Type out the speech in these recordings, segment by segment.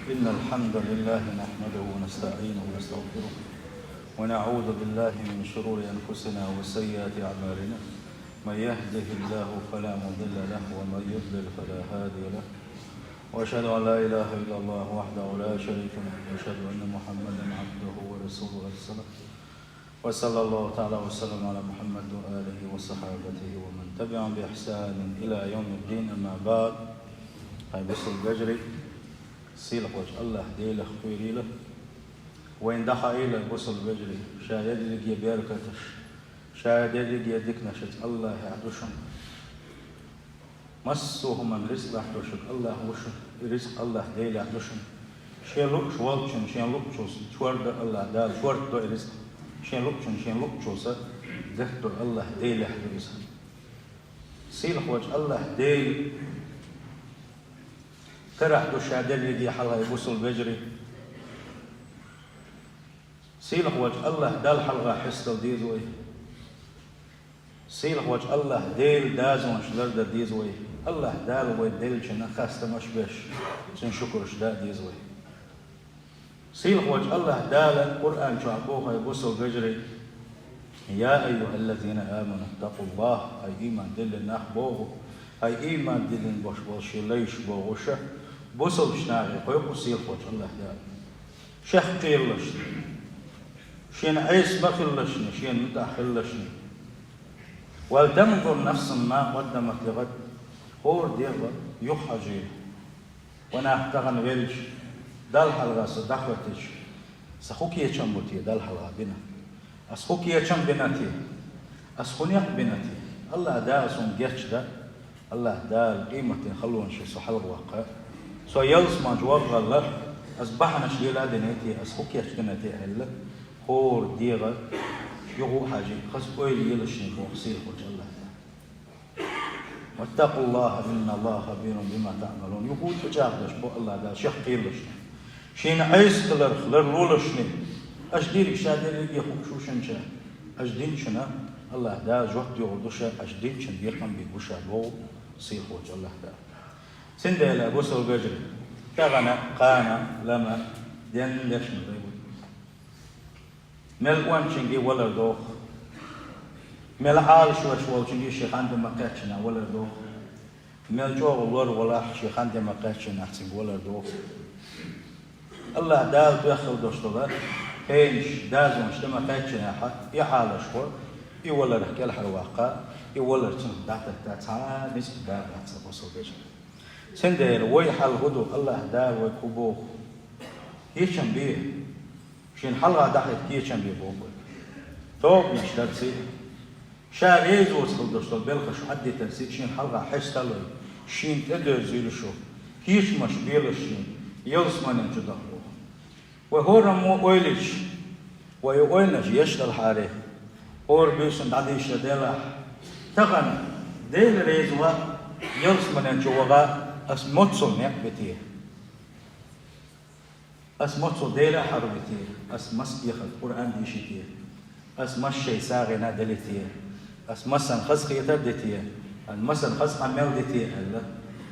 إن الحمد لله نحمده ونستعينه ونستغفره ونعوذ بالله من شرور أنفسنا وسيئات أعمالنا. من يهده الله فلا مضل له ومن يضلل فلا هادي له. وأشهد أن لا إله إلا الله وحده لا شريك له وأشهد أن محمدا عبده ورسوله أرسله. وصلى الله تعالى وسلم على محمد وآله وصحابته ومن تبعهم بإحسان إلى يوم الدين. أما بعد. هاي بصل بجري سيلك وجه الله ديله خيري له وين دخل إلى بصل بجري شاهد لك يباركتش شاهد لك يدك نشت الله يعدوشن مسوه من رزق يعدوشك الله وشن رزق الله ديله يعدوشن شين لوك شوالشن شين لوك شوس شورد الله دال شورد دو رزق شين لوكشن شين لوك شوسه دهت الله ديله يعدوشن سيلك وجه الله ديل ترح دو شادل يدي حلها يبوصل بجري سيلح وجه الله دال حلقة حسل ديزوي سيلح وجه الله ديل دازون شلرد ديزوي الله دال ويديل شنا خاست مش بيش سن شكرش دا ديزوي سيلح وجه الله دال القرآن شعبوها يبوصل بجري يا أيها الذين آمنوا اتقوا الله أي إيمان دل نحبوه أي إيمان دل بوش بوشي ليش بوغوشه بوصل شناعي قيقو سيلح وجه الله دال شخ قيلش شين عيس بخلشني شين متأخلشني ولتنظر نفس ما قدمت لغد خور ديغا يخجي وانا احتغن ويلش دال حلغة صدحوتش سخوكي يچم بوتي دال حلغة بنا اسخوكي يچم بناتي اسخونيق بناتي الله دال سون جيرش دا الله دال قيمة خلون شي سحلغ واقع سو يلس ما جواب غلق اصبحنا شليلا دنيتي اسخوكي يچ بناتي هلا خور ديغا يغو حاجي خس اويل يلشني بو خسير وجه الله. واتقوا الله ان الله خبير بما تعملون. يقول تجاهدش بو الله دا شيخ قيلشني شين عيس خلر رولشني اشدير شادر يخو شوشنشا اشدين شنا الله دا جوت يغدوشا اشدين شن يقم بيغوشا بو سير وجه الله دا سندلا بوسل بجر كغنا قانا لما دين لشن مل وان شنجي ولا دوخ مل حال شو شنجي شيخ عند مقاتشنا ولا دوخ مل جو ولور ولا شيخ عند مقاتشنا حسين ولا دوخ الله دال داخل دوشتولا هينش دازون شتم مقاتشنا حق يا حال شو اي ولا رح كل حرواقه اي ولا تن دات تا نس دا تصبو بيش سندل وي حال غدو الله دال وكبوخ هيشم بيه شين حلقة دحيت كيشن بيبوكل توب مش درسي شاريز وصل دوستو بلخش عدي ترسي شين حلقة حستلوي شين تدر زيل شو كيش مش بيلشين يلسمن جدخو وهو رمو اويلش ويقولنش يشتل حاري اور بيسن عديش ديلا تغن ديل ريزوا يلسمن جوغا اسموتسو نقبتيه اسموتسو ديلا حربتيه اسمس يخ القرآن ديشتيه اسمس شيء ساغنا دلتيه اسمسن خزق يتردتيه المسن خزق عمل دتيه الله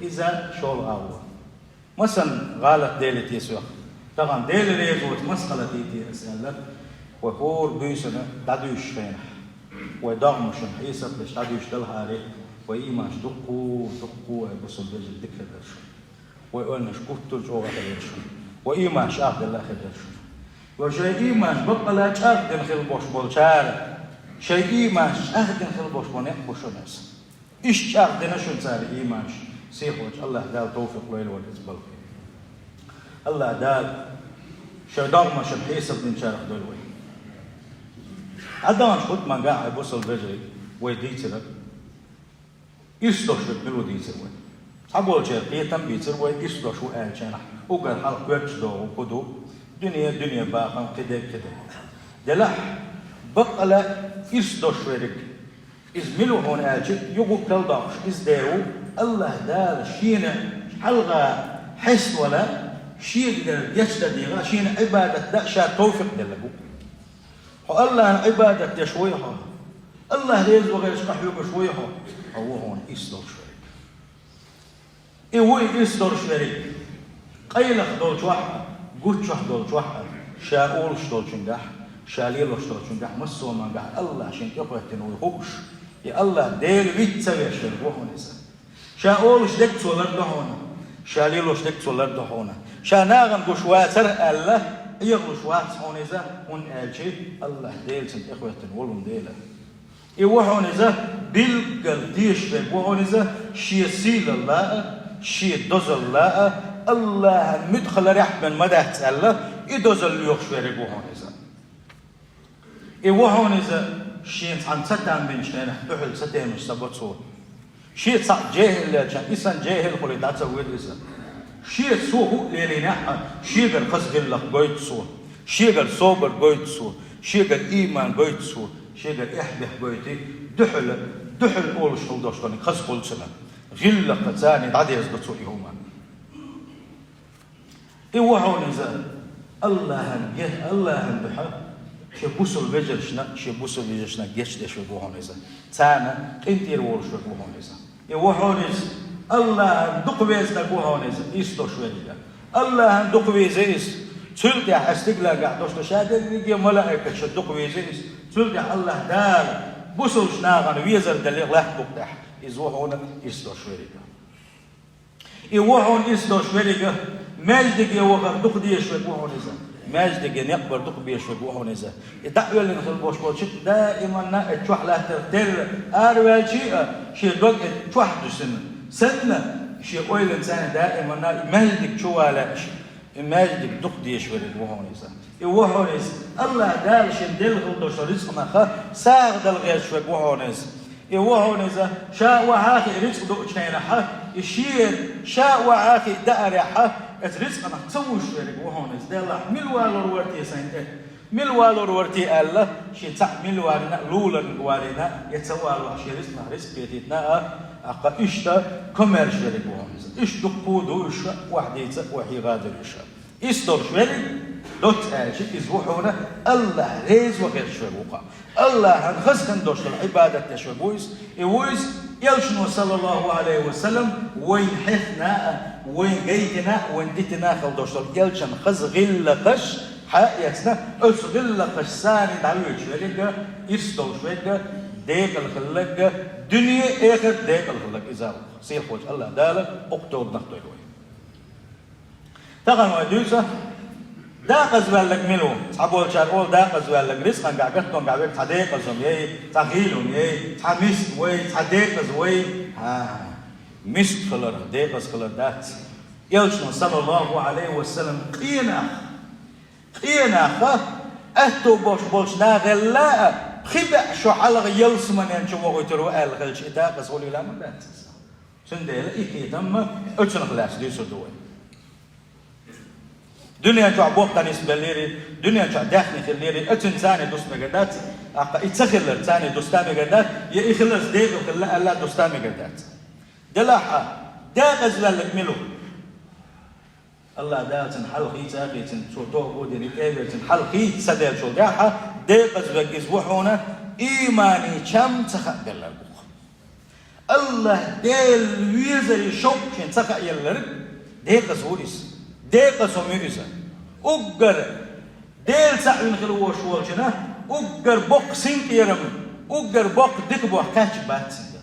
إذا شول عوا مسن غالت ديلتيه سوق طبعا ديل ريزوت مسقلتيه اسأله وفور بيسنا دادوش فينا ودغمشن حيسب لش دادوش دلها عليه وإيماش دقوا بصل بجل دكتور درشون ويقولنا شكوتو جوغة درشون وإيمان شاهد الله خدرشون وشيء إيمان بقى لا شاهد خل بوش بولشار شيء إيمان شاهد خل بوش بونك بوشونس إيش شاهد نشون صار إيمان سيخوج الله دال توفيق ليل والإزبال الله دال شدار ما شبحيس ابن شارخ دلوي عدوان شخط من قاعد بوصل بجري ويديتر إيش دوش بلو ديتر وي حبول شرقية تم بيتر وي إيش دوش وقال شنح وقال حلق ويرش دو وقدو دنيا باقا كده دلح بقى لا إصدو شويرك إزملو هون آجد يقو كالداش إزدارو الله دال شين حلقة حس ولا شين يشتديغا شين عبادة دأشا توفق دلقو الله عبادة يشويها الله ليز وغير شقحيو بشويها هو هون إصدو شويرك إيه إصدو شويرك قيلخ دولش واحد قوتش واحد دولش واحد شاولش دولشنجح شاليلوش دولشنجح مسو منجح الله عشان يقوتن ويخوش يا الله ديل ويت سوي عشان وهونيزا شاولش دك تولر دهونا شاليلوش دك تولر دهونا شاناغن قشواتر الله يغلو شوات هونيزا ون ألشي الله ديل سنت إخوتن ولهم ديله يوهونيزا بالقل ديش بك وهونيزا شي سيل الله شي دوز الله الله مدخل ريح من مدهت الله يدوز اللي يخشورك وهونيزا يوهونيزا شي عن ستان بنشنا بحل ستان مش سبوتسو شي صع جاهل لكن إنسان جاهل قولي تاتسويد إنسان شي سوه ليلينا شي قال قصد الله قويت سو شي قال صوبر قويت سو شي قال إيمان قويت سو شي قال إحبه قويتي دحل أول شغل دوشتاني خص قول سنة غلة قتاني عادي يزدتسو إيهما إيوهون إذا الله هندحا شي بوسو البجرشنا جيش ديش ويقوهون إذا تانا انتير ورش ويقوهون إذا إيوهون إذا الله هندق بيزنا قوهون إذا إيستو شوية الله هندق بيزيس تلت يا استقلا قاعد دوشتو شادر يجي ملائكة شدق بيزيس تلت يا الله دار بوسو شناغن ويزر دليل لا بقدح إزوهون إيستو شوية إيوهون إيستو شوية ماجدك يوغر دق ديش ويقوهون إذا ماجدك ينقبر دق بيش ويقوهون إذا الدعوة اللي نخل بوش بوشت دائما اتشوح لا تغتر أروال شيء دوك اتشوح سنة شيء قوي الإنسان دائما ماجدك شوالا ماجدك دق ديش ويقوهون إذا يوهون إذا الله دار شندل خلطوش رزقنا خا ساغ دل غير ويقوهون إذا يوهون إذا شاء وعاكي رزق دق جنينا حا الشيء شاء وعاكي دأر حا الرزق أنا تسوي شوية وهون إذا الله ملوالور ورتي سنتين ملوالور ورتي الله شيء تع ملوالنا لولا والنا يتسوى الله شيء رزق بيتنا أقا إشتا كمر شوية وهون إذا إيش دقودو إيش وحديته وحي غادر إيش إستور شوية دوت شيء إزوحونا الله ريز وغير شوية وقع الله هنخز هندوش العبادة تشوي بويس يلشنو صلى الله عليه وسلم وين حثنا وين جيتنا وين ديتنا خلدوش يلشن خز غلقش حقيقتنا أس غلقش ساني دعوي شوية يستول شوية ديك الخلق دنيا آخر ديك الخلق إذا سير خوش الله دالك أكتوب نخطوي تغنى ودوسة دا قزوال لك ملو صحابول شارول دا قزوال لك رزقا قاعدتهم قاعدين تحديق قزهم يي تغيلهم يي تحميس وي تحديق قزوي مسك خلر ديق قز خلر دات يلشن صلى الله عليه وسلم قينا خا أهتو بوش ناغلا خبع شو حلق يلسمن ينشو وغيترو ألغلش إدا قزولي لا من دات سنديل إيكي تم أتشن خلاص دي سدوي دنيا جو عبوق تاني سبليري دنيا جو داخني خليري اتنساني دوست مقدات اقا اتسخلر تاني دوستامي قدات يا اخلص ديغو خلا الله دوستامي قدات دلاحة دا قزل لك ملو الله دا تنحل خيت اخي تنشوتوه بودي نتقابل تنحل خيت سدل شو داحة دا قزل يزوحونا ايماني كم تخبل لك الله ديل ويزر شوك كن تخا يلرك دا قزوليس ديقة سميزة أجر ديل سعين خلوه شوال جنا أجر بق سنك يرم أجر بق ديك بوح كاتش باتسنده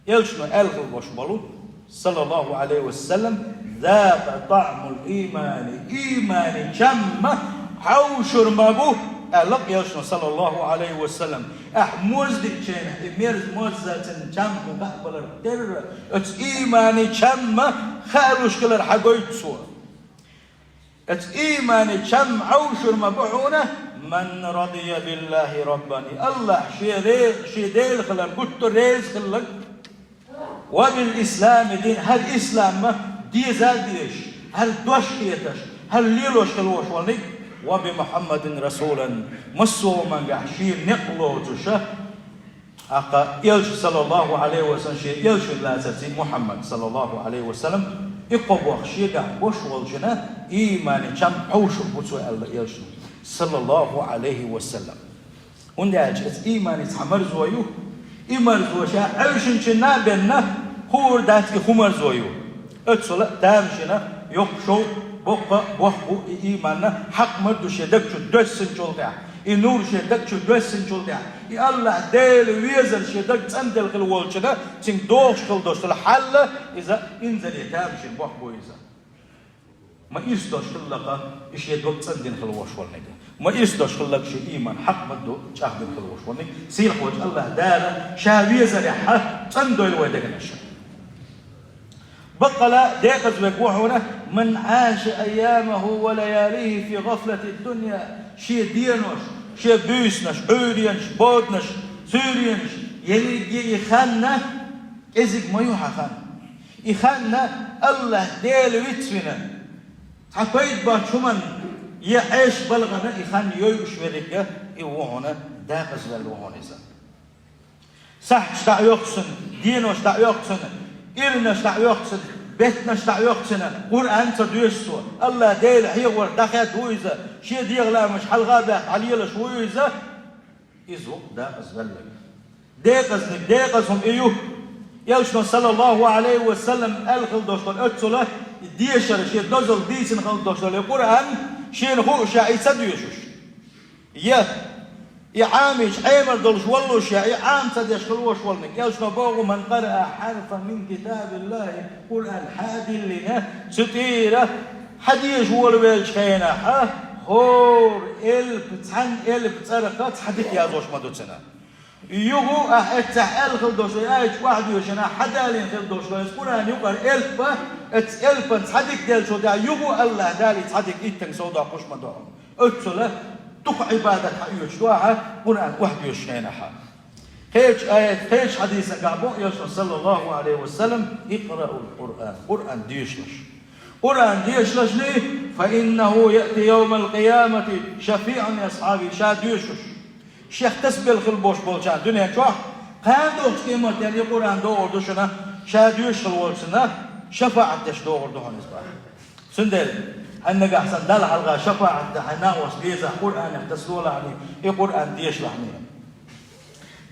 يلشنا ألغ الوشبالو صلى الله عليه وسلم ذاق طعم الإيمان إيمان جمع حوشر مابوه ألق يلشنا صلى الله عليه وسلم أحموز دي جينا إميرز موزة جمع قبل الدر ات إيمان جمع خالوش كلر حقويت سوا ات إيمان جمع حوشر مابوحونا من رضي بالله رباني الله شي ديل خلق قلت ريز خلق وبالإسلام دين هل إسلام دي زاديش هل دوش كيتش هل ليلوش خلوش وليك وبمحمد رسولا مسو من قحشير نقلو تشه أقا يلش صلى الله عليه وسلم شيء يلش لا تسي محمد صلى الله عليه وسلم يقب وخشيق وش والجنة إيمان جم حوش بوتو يلش صلى الله عليه وسلم وندي أجهز إيمان يتحمر زويو إيمان زوشا عيشن شنا بيننا خور داتك خمر زويو اتسولا دامشنا يقشو بقى بوحبو إيماننا حق مدو شدك شو دوسن جولدا نور شدك شو دوسن جولدا الله ديل ويزر شدك تندل خل والشنا تين دوش خل دوش الحل إذا إنزل يتابش بوحبو إذا ما يستوش خلقه إيش يدوب تندل خل واش والنجا ما يستوش خلق شو إيمان حق مدو تأخذ خل واش والنجا سيل خوج الله دار شاويزر يحه تندل ويدك نشر بقى لا ديقز بكوحونا من عاش أيامه ولياليه في غفلة الدنيا شي دينوش شي بيسنش عورينش بودنش سورينش يلي يخانا إزيك ما يوحى خان يخانا الله ديل ويتفنا حقيت باشومن يعيش بلغنا يخان يوش ورقة يوحونا داقز بالوحونا صح شتاع يقصن دينوش شتاع يقصن إلنا شتاع يقصد بيتنا شتاع يقصنا قرآن تدويسوا الله ديل حيور دخل دويزة شيء ديغلا مش حلقة عليلا شويزة إزو دا أزغلق ديقزنك ديقزهم إيوه يلشنا صلى الله عليه وسلم الخل دوشتول أتسوله ديشر شيء دوزل ديسن خل دوشتول القرآن شيء هو شاعي تدويسوش يعامش عمر دولش والله يعام تديش كلوش والنك يلشنا بوغو من قرأ حرفا من كتاب الله قرآن حادي لنا ستيرة حديش والويلش خينا هور ألف تسرقات حديث يازوش مدوتنا يوغو أحتح ألف دوش آيش واحد يوشنا حدالين خل دوش قرآن يقر ألف تحديك ديل شو دا يوغو الله دالي تحديك إتن سودا قش مدوهم أتسله تق عبادة يشتوها قرآن واحد يشينها هيج آية هيج حديث قابو يشتو صلى الله عليه وسلم اقرأوا القرآن قرآن ديشلش قرآن ديشلش ليه فإنه يأتي يوم القيامة شفيعا لأصحابه شاد يشلش شيخ تسبيل خلبوش بولشان دنيا شوح قادوش قيمة يعني قرآن دور دوشنا شاد يشل والسنة شفاعة دش دور دوهن إصبار سندل أنك أحسن دل حلقة شفاعة دحناوس بيزا قرآن اختصلوا عني قرآن ديش لحني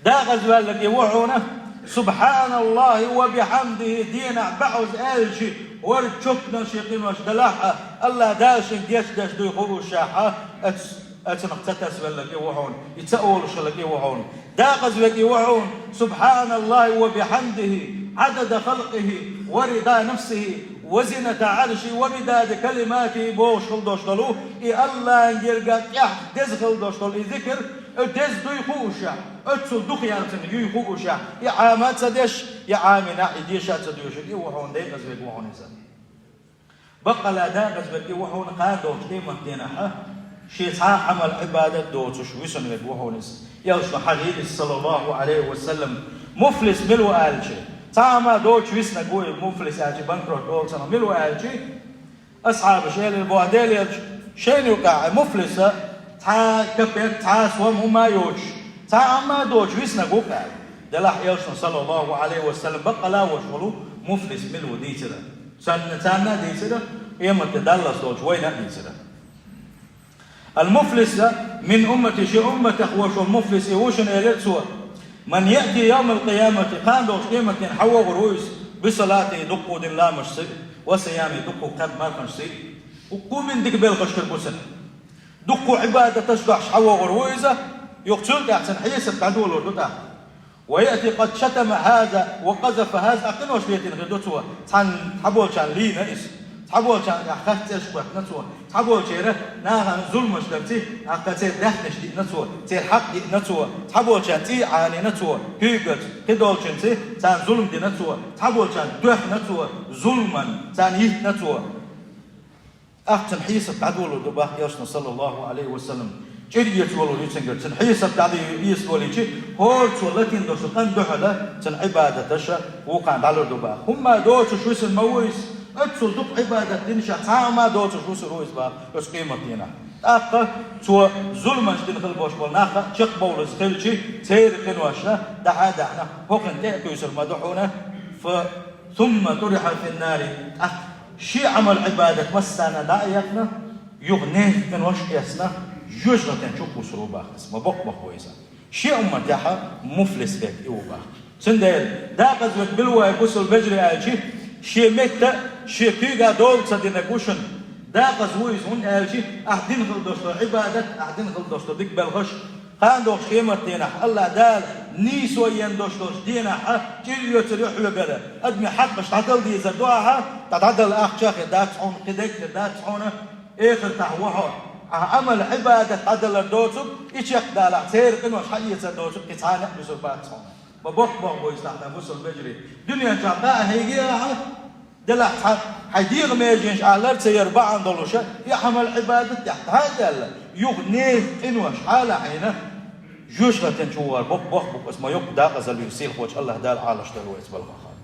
دا غزوال لك يوحونا سبحان الله وبحمده دينا بعوز آلشي ورشكنا شيقين وش دلاحة الله داشن ديش داش دو يخوغو الشاحة أتنقتتس لك يوحون يتسأول لك يوحون دا غزوال يوحون سبحان الله وبحمده عدد خلقه ورضا نفسه وزنة عرشي ومداد كلماتي بوش خلدوش دلو الله يرقى يح دز خلدوش دلو ذكر دز دو يخوشا اتسل دوخ يارتن يخوشا عامات سدش عامنا يديشات سديوش يوحون دي غزبك وحون إنسان بقى لا دا غزبك يوحون قادوش ديمة دينها شيطان عمل عبادة دوتش ويسن لك وحون إنسان يلشو حديث صلى الله عليه وسلم مفلس ملو آلشي تاما دوتش ويسنا قوي مفلس آلشي بنكروت دولتنا ملو آلشي أصحاب شيء البواديل شيء يقع مفلسة تا كبير تا سوام هما يوش تاما دوتش ويسنا قوي دلاح يلشو صلى الله عليه وسلم بقى لا وشغلو مفلس ملو ديتنا سنة ديتنا إيما تدلس دوتش وين ديتنا المفلس من أمتي شي أمتك وشو المفلس يوشن إليت سوى من يأتي يوم القيامة قام دوش قيمة حوى غرويس بصلاة دقو دين لا مشسي وصيام دقو قد ما مشسي وقوم من ديك بيلغش كالبسن دقو عبادة تشدحش حوى غرويسة يقتل أحسن حيسة تعدول وردوتا ويأتي قد شتم هذا وقذف هذا أقنوش بيتين غدوتوا تحبول كان لي نئس تحبول كان أخذت أشبه نتوى تحبول كيره ناها ظلم شدبتي أقتل دهنش دي نتوى تير حق دي نتوى تحبول كان تي عاني نتوى هيبت كدول كنتي تان ظلم دي نتوى تحبول كان دوح نتوى ظلما تان يه نتوى أختن حيسة تعدول ودباه يشنا صلى الله عليه وسلم جريت ولو يتنقل تنحيسة تعدي يسولي شيء هورت ولكن دوش قن دحلة تنعبادة تشا وقعد على الدباه هم دوش شويس المويس أتصل دب عبادة تنشا تعما دوش شويس الرويس باه بس قيمة دينا أقا سوى ظلما تدخل بوش بولناخا شق بولس خلشي تير قنواشنا دعنا هوكن تأتي يسر مدحونا ثم طرح في النار شي عمل عبادة مسانا دايقنا يغنيه قنواش يسنا يجرى تنشوفوا سروبا اسمه بق بخويسا شيء أمتها مفلس بك إيوبا سندل دا قزوك بالوا يقصل بجري آجي شيء متى شيء كيغا دول صدينا كوشن داقز ويز هون ألشي أحدين خل دوستو عبادة أحدين خل دوستو ديك بالغش خان دوش خيمة دينا الله دال نيسو ين دوستوش دينا تيليو تريح وقلا أدمي حق مش تعدل دي زدوها تعدل أخ شاخي داتعون قدك داتعون آخر تحوها عمل عبادة عدل الدوسب إيش يقدر سير إنه حقيقة الدوسب كتانة بسول باتعون ببق بويس تحت بسول بجري دنيا جابها هيجيها دلع حيدير ما يجيش على سير بعض دولوشة يحمل عبادة تحت هذا يغني إنه حالة عينه جوش غتنشوار بق اسمه يقدا غزل يسيل خوش الله دال عالش دلويس بالغخان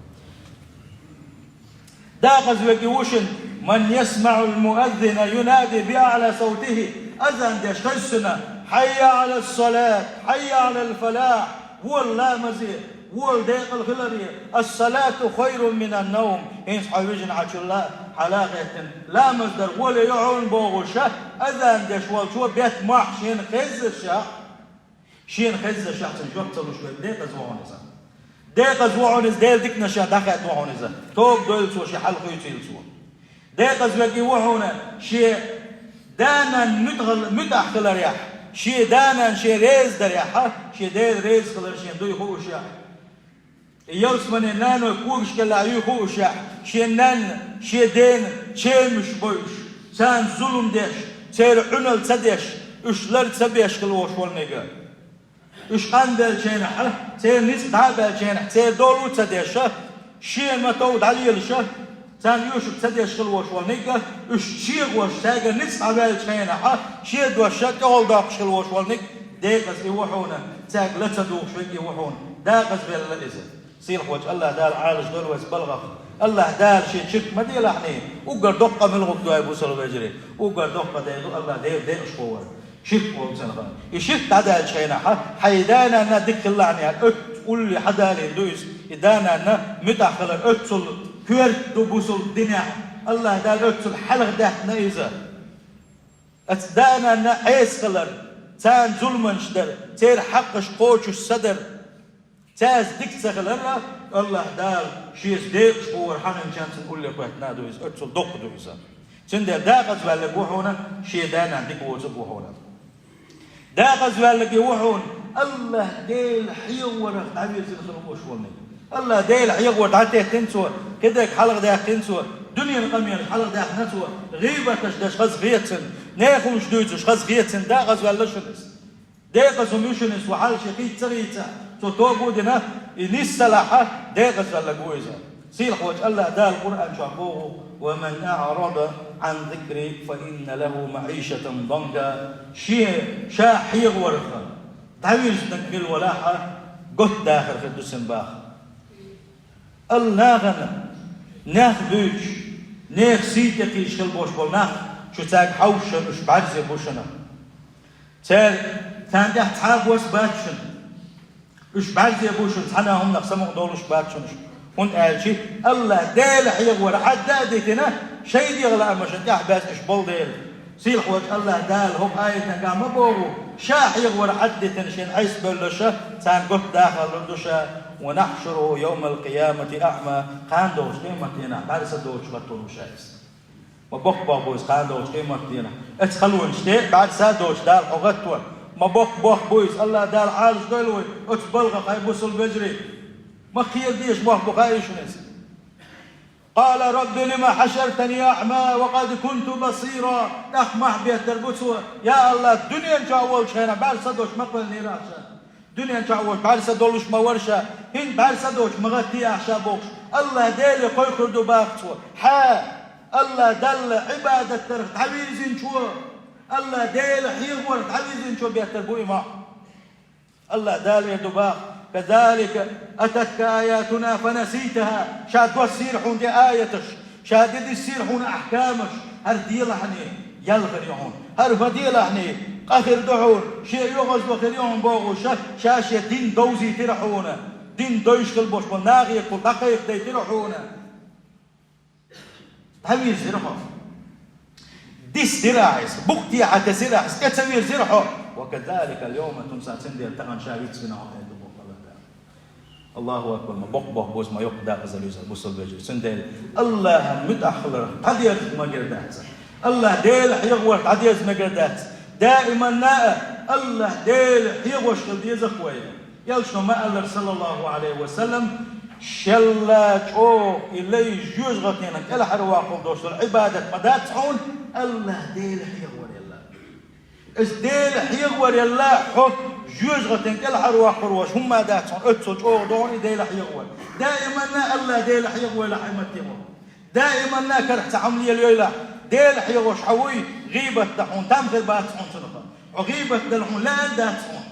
دا غزل وشن من يسمع المؤذن ينادي بأعلى صوته أذن ديش خسنا حي على الصلاة حي على الفلاح والله مزيد وول ديق الخلرية الصلاة خير من النوم إن حويجن عش الله حلاقة لا مصدر ولا يعون بوغشة أذن ديش شو بيت ماح شين خز الشاح شين خز الشاح تنجوب تلو شوي ديق زوعنزة ديق زوعنز ديل ديك نشا دخل زوعنزة توب دول سو شي حلقة يتيل سو ديق زوجي وحونا شي دانا مدح خلريح شي دانا شي ريز دريحة شي ديل ريز خلر شين دوي خوشة يوس من نانو كوش كلا يخو شح شنان شدين شمش بوش سان ظلم ديش سير عنل تديش اشلر تبيش كلوش والنجا اش عندل شينح سير نس تعبل شينح سير دولو تديش شين ما تود عليه الشه سان يوشك تديش كلوش والنجا اش شيغ وش تاجر نس تعبل شينح شيد وشك اول داقش كلوش والنج ديقس يوحونا تاج لا تدوق شوي يوحون داقس بالإذن سيل خوش الله دال عالج دول ويسبلغ الله دال شيء شك ما دي لحني وقر دقة من الغد دواي بوصل بجري وقر دقة دايدو الله دايد اشقوه شك ومسنغا يشك تعدال شينا حيدانا نا دك اللعني ات قول لي حدا لي دويس يدانا نا متاخل اتسل كيرت دوبوصل دنيا الله دال اتسل حلق ده نيزة اتدانا نا عيس خلر تان ظلمن شدر تير حقش قوش الصدر تاز ديك سخلنا الله دال شيز ديك شقور حنن شانس نقول لك واحد نادويز اتسل دق دويزا سند داقز بالك وحونا شي دانا ديك وزب وحونا داقز بالك وحون الله ديل حيور تعبير سنخلق وشولني الله ديل حيور تعتيه تنسوا كدك حلق ده تنسوا دنيا القمية حلق ده نسوا غيبة تشدش خز غيتسن ناخو شدويتش خز غيتسن داقز بالشنس داقز ومشنس وحال شقيت سريتا توبو دنا نسلحة داقس ولا جويزة سيل خوش الله دا القرآن شعبوه ومن أعرض عن ذكري فإن له معيشة ضنكا شيء شاحيغ ورقة تعويز نكمل ولاحة قد داخل في الدسن باخ الناغنا ناخ بيش ناخ سيتك يشكل بوش بول شو تاق حوشة مش بعجزة بوشنا تاق تاق تحاب واسباتشن إيش بعد يا بوش حنا هم نقسموا دولش بعد شنش هون قال شيء الله دال حيغور حد ديتنا شيء دي غلا مش تاع بس إيش بول ديل سيل خوت الله دال هم آية قام بورو شاح يغور حد تنشين عيس بلشة سان قط داخل لدشة ونحشره يوم القيامة أعمى قان دوش قيمتنا بعد سدوش بطلوا شايس وبق بويس قان دوش قيمتنا اتخلون شتي بعد سادوش دال حغتوا ما بق بويس الله دال عالج دلوي اتبلغ قيبوس البجري ما خير ديش بق ايش ناس قال رب لما حشرتني أعمى وقد كنت بصيرا أخمح بيه تربوتوا يا الله الدنيا نجاول شينا بعد صدوش مقبل نيراشا دنيا نجاول بعد صدولش مورشا هين بعد صدوش مغتي أحشا بوش الله دالي قوي خردو باقتوا الله دل عبادة ترخ تعويزين شو الله دال حيغور تعويزين شو بيه تربوي ما الله دالي دباق كذلك أتتك آياتنا فنسيتها شاد والسير حون دي آياتش شاد دي السير حون أحكامش هر دي لحني يلغر يحون هر فدي لحني قخر دحون شيء يغز بخير يحون بوغو شاشة دين دوزي ترحون دين دويش كالبوش والناغي كل دقيق دي ترحون تعوير زرحه ديس دراعس بقتي حتى سرعس كتسوير زرحه وكذلك اليوم تنسى سندي التغن شاويت سنة الله أكبر ما بق بوز ما يقدر غزل يوزر بوصل بيجي سندل الله متأخر قدير ما جرد أحسن الله ديل حيغور عديز مقدات دائما ناء الله ديل حيغوش قلديز أخويا يلشنو ما الله صلى الله عليه وسلم شلا جو إلي جوز غطينك إلا حرواقل دوش العبادة مدات حون الله ديل حيغور يلا إس ديل حيغور يلا حب جوز غطينك إلا حرواقل وش هم مدات حون أتسو جو دوني ديل حيغور دائما نا الله ديل حيغور لحيمتهم دائما نا كرحت عملية اليولا ديل حيغوش حوي غيبة تحون تامثل بات حون سنقا وغيبة دلحون لا دات حون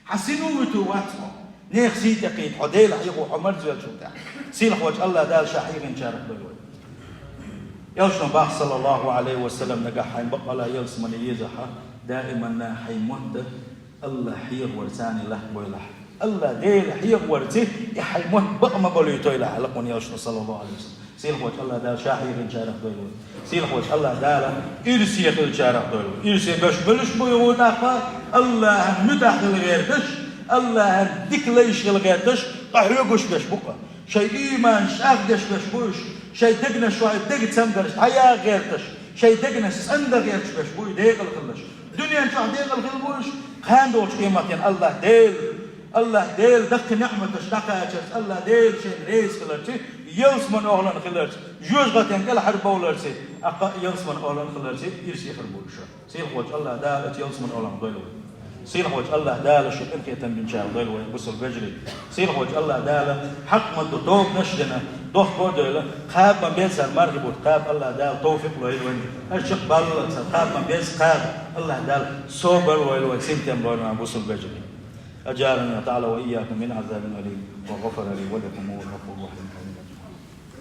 حسنوا وتواتهم نيخ سيد يقيد حديل حيغو حمر زوال شو تاع سيلح وجه الله دال شحير شارك بالوي يلشن باخ صلى الله عليه وسلم نجح حين بقى لا يلس من يزحه دائما نا حين مهد الله حير ورثاني له ويلح الله ديل حير ورثه يحي مهد بقى ما بلو يتويلح لقون يلشن صلى الله عليه وسلم سيلح وجه الله دال شحير شارك بالوي سيلح وجه الله دال إرسية الشارك بالوي إرسية باش بلش بيونا الله مدخل غيرتش الله ديك ليش غيرتش قحيوش باش بقى شيء إيمان شاف دش باش بوش شيء دقنا شوي دق تسمدرش حياة غيرتش شيء دقنا سند غيرتش باش بوي ديق الخلش دنيا نشوف ديق الخلبوش خاندوش قيمتين الله ديل دق نعمتش دقاش الله ديل شيء ريس خلرتي يلس من أهلن خلرتي جوز غتين كل حرب بولرتي يلس من أهلن خلرتي يرسي خلبوش سير وجه الله دالت يلس من أهلن ضيلوي سير وجه الله دال شو إنك يتم بنشار ضيلوي بسول بجري سير وجه الله دال حق ما دوب نشدنا دوخ بودل خاب ما بيز المرغب وخاب الله دال توفيق لويلوي أشق بالله خاب ما بيز خاب الله دال صبر لويلوي سيمتم لويلوي بسول بجري أجارني تعالى وإياكم من عذاب أليم وغفر لي ولكم وهو الغفور الرحيم.